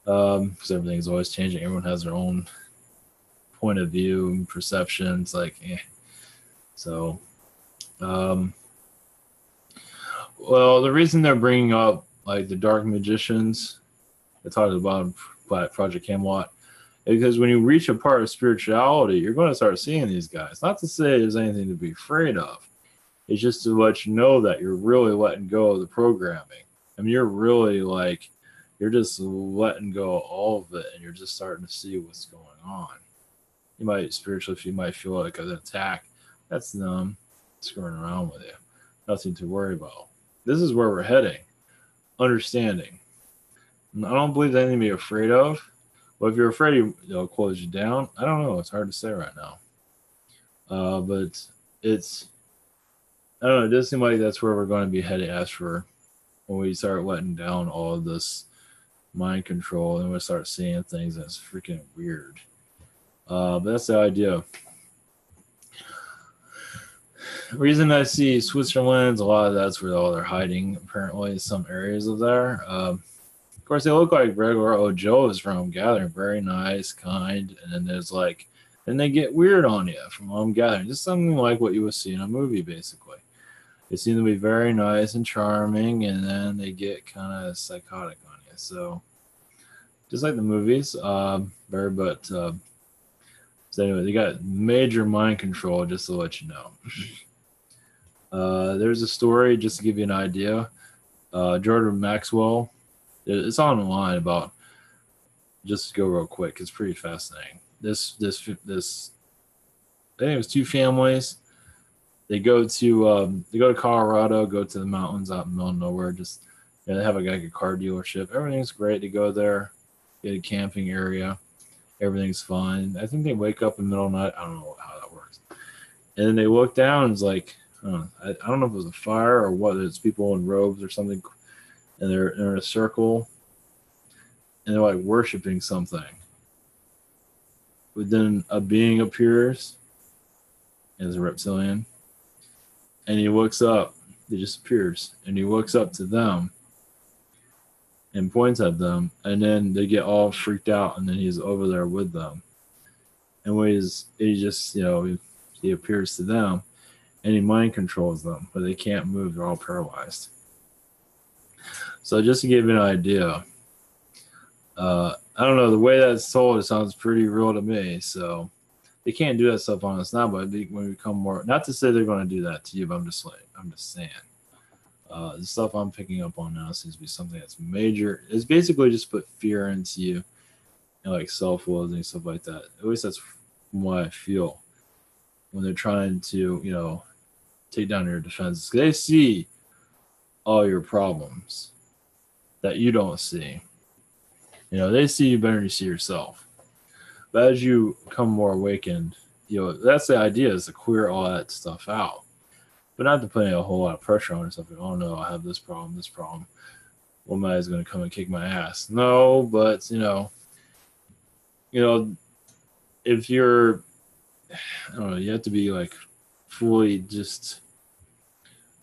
Because everything is always changing. Everyone has their own point of view and perception. It's like, So, Well, the reason they're bringing up like the dark magicians, I talked about Project Camelot, is because when you reach a part of spirituality, you're going to start seeing these guys. Not to say there's anything to be afraid of. It's just to let you know that you're really letting go of the programming. I mean, you're really like, you're just letting go of all of it, and you're just starting to see what's going on. You might spiritually, if you might feel like an attack, that's them screwing around with you. Nothing to worry about. This is where we're heading. Understanding. I don't believe there's anything to be afraid of. But if you're afraid they'll close you down, I don't know. It's hard to say right now. But it's, I don't know. It does seem like that's where we're going to be headed as for when we start letting down all of this mind control and we start seeing things that's freaking weird. But that's the idea. The reason I see Switzerland, a lot of that's where all they're hiding, apparently, in some areas of there. Of course, they look like regular old Joes from I'm gathering, very nice, kind, and then there's like, then they get weird on you from what I'm gathering. Just something like what you would see in a movie, basically. They seem to be very nice and charming, and then they get kind of psychotic on you. So, just like the movies, so anyway, they got major mind control, just to let you know. There's a story, just to give you an idea. Jordan Maxwell, it's online about, just to go real quick, it's pretty fascinating. This I think it was two families. They go to Colorado, go to the mountains out in the middle of nowhere. Just they have like a car dealership. Everything's great. They go there, get a camping area. Everything's fine. I think they wake up in the middle of the night. I don't know how that works. And then they look down and it's like, I don't know if it was a fire or what. It's people in robes or something, and they're in a circle, and they're like worshiping something. But then a being appears, as a reptilian, and he looks up. He just appears, and he looks up to them and points at them, and then they get all freaked out, and then he's over there with them. And when he just, he appears to them, and he mind controls them, but they can't move. They're all paralyzed. So just to give you an idea, I don't know, the way that's told, it sounds pretty real to me. So they can't do that stuff on us now, but when we become more, not to say they're going to do that to you, but I'm just saying. The stuff I'm picking up on now seems to be something that's major. It's basically just put fear into you, like self-loathing, stuff like that. At least that's what I feel when they're trying to, take down your defenses. They see all your problems that you don't see. They see you better than you see yourself. But as you become more awakened, that's the idea, is to clear all that stuff out. But not to put a whole lot of pressure on yourself. Oh no, I have this problem. One guy is going to come and kick my ass. No, but if you're, I don't know, you have to be like fully just,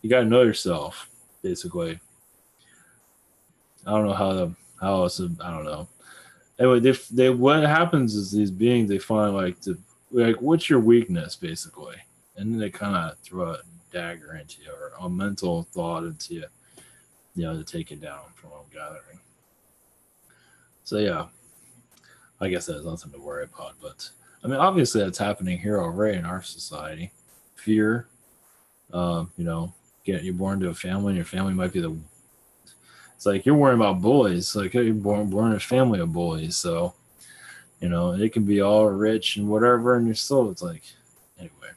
you got to know yourself, basically. I don't know how else, I don't know. Anyway, they what happens is these beings, they find like what's your weakness, basically, and then they kind of throw a dagger into you, or a mental thought into you, to take it down, from what I'm gathering. So yeah, I guess that's nothing to worry about. But I mean, obviously that's happening here already in our society. Fear, you're born to a family, and your family might be it's like you're worrying about bullies. Like you're born in a family of bullies, so it can be all rich and whatever, and you're still, it's like, anyway.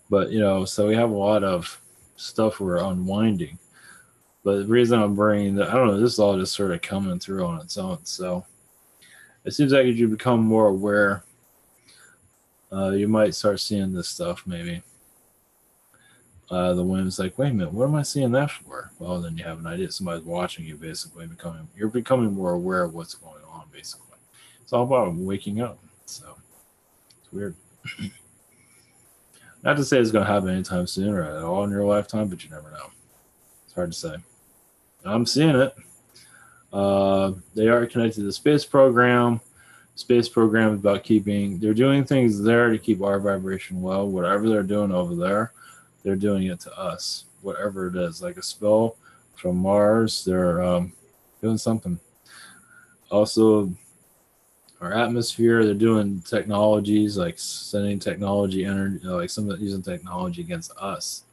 But so we have a lot of stuff we're unwinding. But the reason I'm bringing that, I don't know, this is all just sort of coming through on its own. So it seems like as you become more aware, you might start seeing this stuff maybe. The women's like, wait a minute, what am I seeing that for? Well, then you have an idea. Somebody's watching you, basically. You're becoming more aware of what's going on, basically. It's all about waking up. So it's weird. Not to say it's going to happen anytime soon or at all in your lifetime, but you never know. It's hard to say. I'm seeing it. They are connected to the space program. Space program is about they're doing things there to keep our vibration low. Whatever they're doing over there, they're doing it to us. whatever it is, like a spell from Mars. They're doing something. Also, our atmosphere, they're doing technologies like sending technology energy, like some using technology against us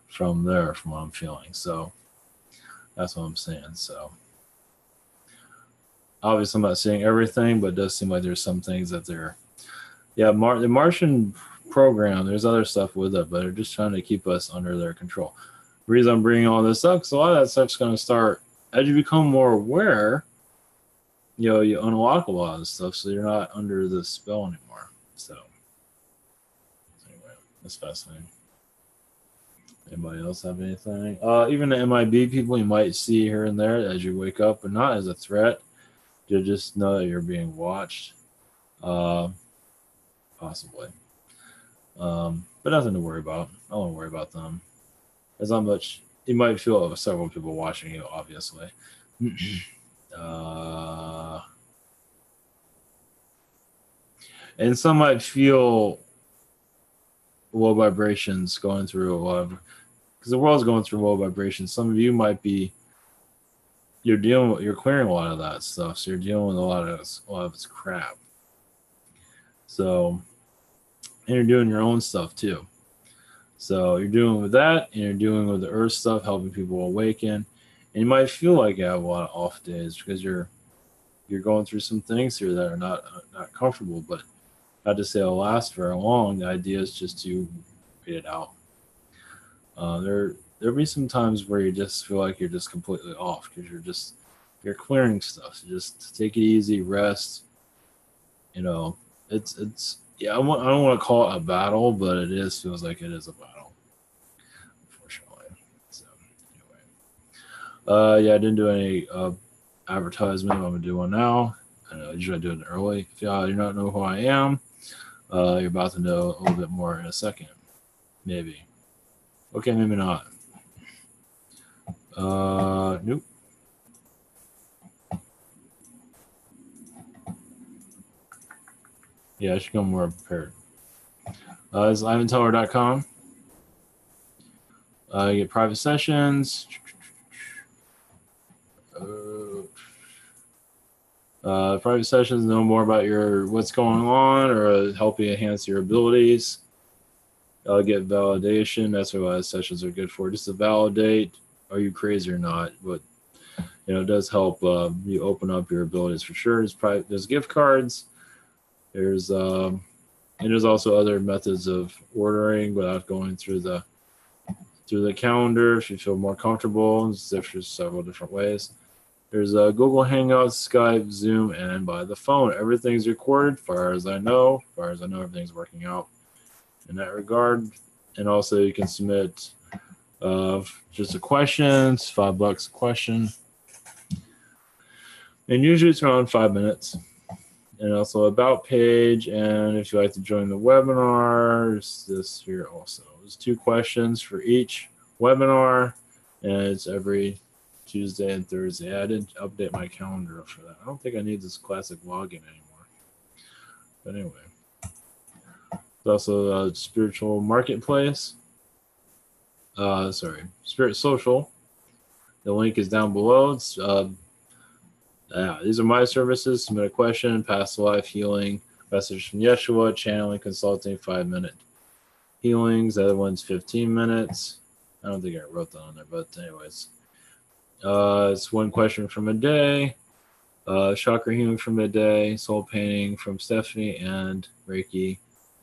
from there, from what I'm feeling. So that's what I'm saying. So obviously, I'm not seeing everything, but it does seem like there's some things that they're, the Martian program, there's other stuff with it, but they're just trying to keep us under their control. The reason I'm bringing all this up, because a lot of that stuff's going to start, as you become more aware, you unlock a lot of stuff, so you're not under the spell anymore. So anyway, that's fascinating. Anybody else have anything? Even the MIB people you might see here and there as you wake up, but not as a threat. You just know that you're being watched, possibly. But nothing to worry about. I don't worry about them. There's not much. You might feel several people watching you, obviously. And some might feel low vibrations going through a lot of, because the world's going through low vibrations. Some of you might be, you're clearing a lot of that stuff, so you're dealing with a lot of its crap. So, and you're doing your own stuff too. So you're doing with that, and you're doing with the earth stuff, helping people awaken. And you might feel like you have a lot of off days because you're going through some things here that are not comfortable, but not to say it'll last very long. The idea is just to wait it out. There'll be some times where you just feel like you're just completely off because you're clearing stuff. So just take it easy, rest. It's I don't want to call it a battle, but it feels like it is a battle, unfortunately. So anyway, I didn't do any advertisement. I'm gonna do one now. I know usually I do it early. If you do not know who I am, you're about to know a little bit more in a second, maybe. Okay, maybe not. Nope. Yeah, I should come more prepared. It's ivanteller.com. You get private sessions. Private sessions know more about what's going on or help you enhance your abilities. Get validation. That's what sessions are good for. Just to validate, are you crazy or not? But it does help you open up your abilities for sure. There's gift cards. There's also other methods of ordering without going through the calendar if you feel more comfortable. There's several different ways. There's Google Hangouts, Skype, Zoom, and by the phone. Everything's recorded, as far as I know. Everything's working out in that regard. And also, you can submit just a question. It's $5 a question. And usually it's around 5 minutes. And also about page. And if you'd like to join the webinar, there's this here also. There's 2 questions for each webinar. And it's every Tuesday and Thursday. I didn't update my calendar for that. I don't think I need this classic login anymore. But anyway. There's also a spiritual marketplace. Spirit Social. The link is down below. It's these are my services. Submit a question, past life healing, message from Yeshua, channeling, consulting, 5-minute healings. The other one's 15 minutes. I don't think I wrote that on there, but anyways. It's 1 question from a day, chakra healing from a day, soul painting from Stephanie, and Reiki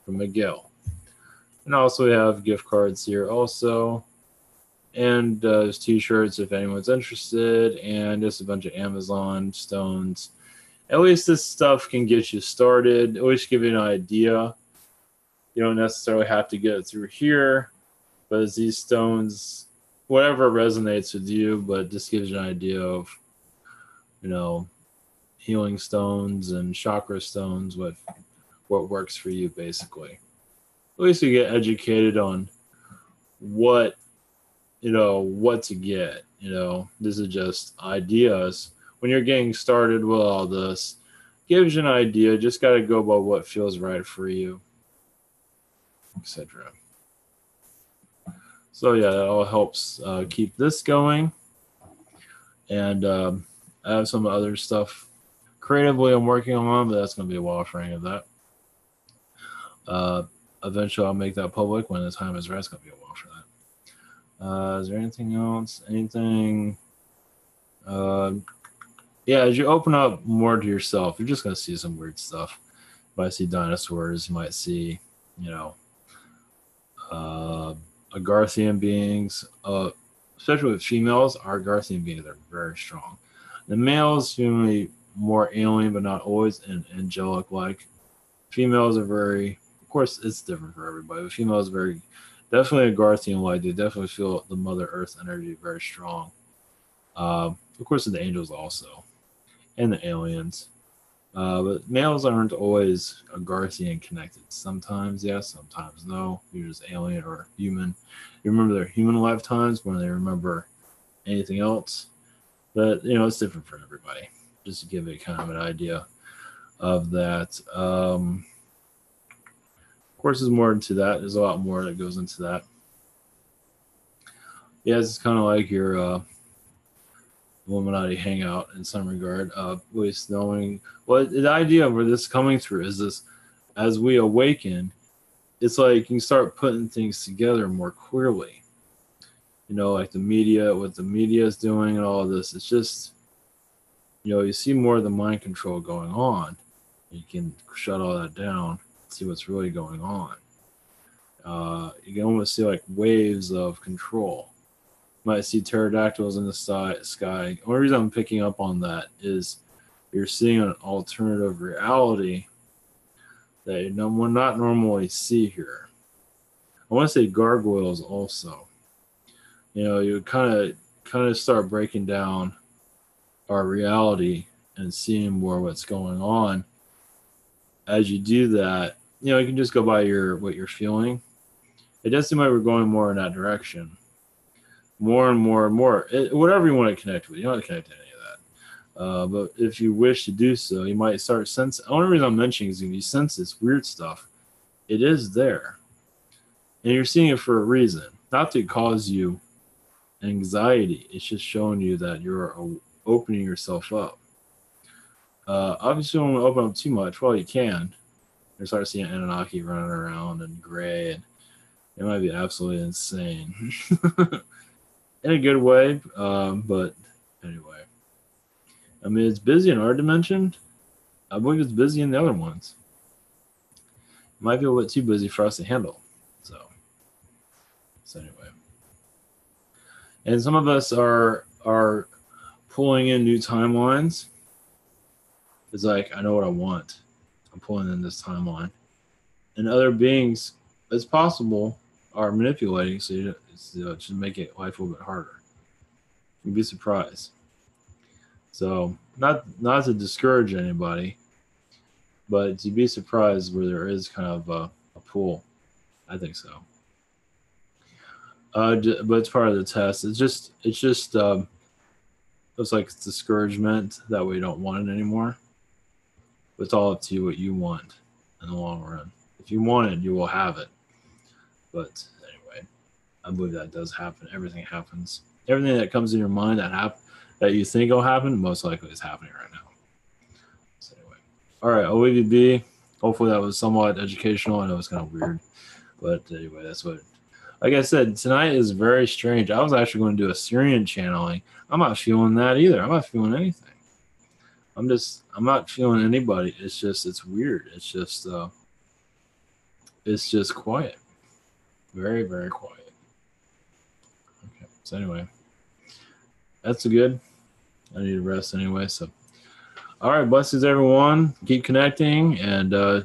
from Miguel. And also we have gift cards here also. And there's t-shirts if anyone's interested, and just a bunch of Amazon stones. At least this stuff can get you started, at least give you an idea. You don't necessarily have to get it through here, but it's these stones, whatever resonates with you, but just gives you an idea of, healing stones and chakra stones, what works for you, basically. At least you get educated on what to get. This is just ideas. When you're getting started with all this, gives you an idea. Just got to go by what feels right for you, etc. So yeah, that all helps keep this going. And I have some other stuff creatively I'm working on, but that's going to be a while for any of that. Eventually, I'll make that public when the time is right. It's going to be a while for that. Is there anything else? Anything? Yeah, as you open up more to yourself, you're just going to see some weird stuff. You might see dinosaurs. You might see, you know, Agarthian beings. Especially with females, our Agarthian beings are very strong. The males usually more alien, but not always, and angelic-like. Females are very, of course, it's different for everybody, but females are very, definitely Agarthian-like. They definitely feel the Mother Earth energy very strong. Of course, the angels also, and the aliens. But males aren't always Agarthian connected. Sometimes yes, sometimes no. You're just alien or human. You remember their human lifetimes when they remember anything else. But it's different for everybody. Just to give it kind of an idea of that. Of course, there's more into that. There's a lot more that goes into that. Yeah, it's kind of like your Illuminati hangout in some regard. At least knowing the idea of where this is coming through is this: as we awaken, it's like you start putting things together more clearly. Like the media, what the media is doing, and all of this. It's just you see more of the mind control going on. You can shut all that down, see what's really going on. You can almost see like waves of control. You might see pterodactyls in the sky. The only reason I'm picking up on that is you're seeing an alternative reality that you would not normally see here. I want to say gargoyles also. You kind of start breaking down our reality and seeing more what's going on. As you do that, you can just go by what you're feeling. It does seem like we're going more in that direction. More and more and more. Whatever you want to connect with. You don't have to connect to any of that. But if you wish to do so, you might start sensing. The only reason I'm mentioning is if you sense this weird stuff, it is there. And you're seeing it for a reason. Not to cause you anxiety. It's just showing you that you're opening yourself up. Obviously, you don't want to open up too much. Well, you can. You start seeing Anunnaki running around and gray, and it might be absolutely insane. In a good way, but anyway. I mean, it's busy in our dimension. I believe it's busy in the other ones. It might be a little bit too busy for us to handle. So anyway. And some of us are pulling in new timelines. It's like, I know what I want. I'm pulling in this timeline. And other beings, it's possible, are manipulating to make it life a little bit harder. You'd be surprised. So not to discourage anybody, but to be surprised where there is kind of a pull. I think so. But it's part of the test. It's just it's like discouragement that we don't want it anymore. But it's all up to you what you want in the long run. If you want it, you will have it. But anyway, I believe that does happen. Everything happens. Everything that comes in your mind that you think will happen, most likely is happening right now. So anyway, all right, I'll leave you be. Hopefully that was somewhat educational. I know it's kind of weird, but anyway, that's what. Like I said, tonight is very strange. I was actually going to do a Syrian channeling. I'm not feeling that either. I'm not feeling anything. I'm not feeling anybody. It's weird. It's just quiet. Very, very quiet. Okay. So anyway, that's good. I need to rest anyway. So, all right. Blessings, everyone. Keep connecting. And,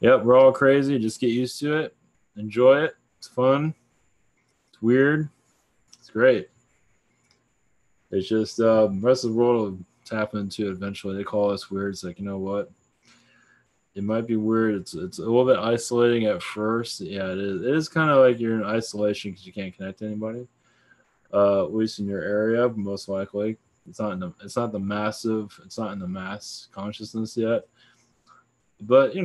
yep, we're all crazy. Just get used to it. Enjoy it. It's fun. It's weird. It's great. It's just the rest of the world will tap into it eventually. They call us weird. It's like, you know what? It might be weird. It's a little bit isolating at first. Yeah, it is. It is kind of like you're in isolation because you can't connect to anybody. At least in your area, most likely. It's not in the mass consciousness yet. But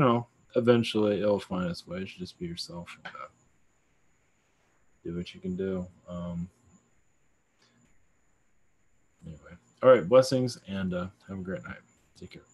eventually it'll find its way. You should just be yourself. do what you can do. Anyway, all right, blessings, and have a great night. Take care.